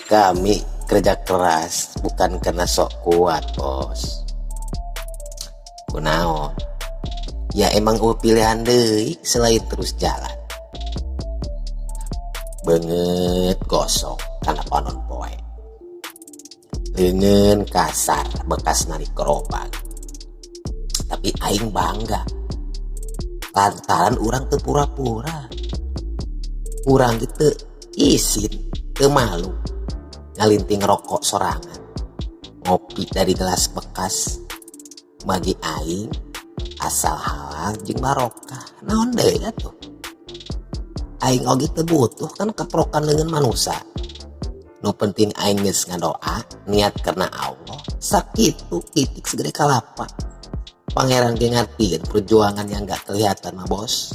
Kami kerja keras bukan karena sok kuat, bos. Kunaon? Ya emang pilihan deui selain terus jalan. Banget gosok karena panon poe. Leungeun kasar bekas narik gerobak. Tapi aing bangga. Lantaran urang teu pura-pura. Urang gitu isin, teu malu. Ngalinting rokok sorangan. Ngopi dari gelas bekas. Bagi aing asal halal jeung barokah. Naon deui atuh? Aing oge teu butuh kan keprokan leungeun manusia. Nu penting aing geus ngadoa niat karena Allah. Sakitu titik segede kalapa. Pangeran ge ngartieun perjuangan yang gak kelihatan mah, bos.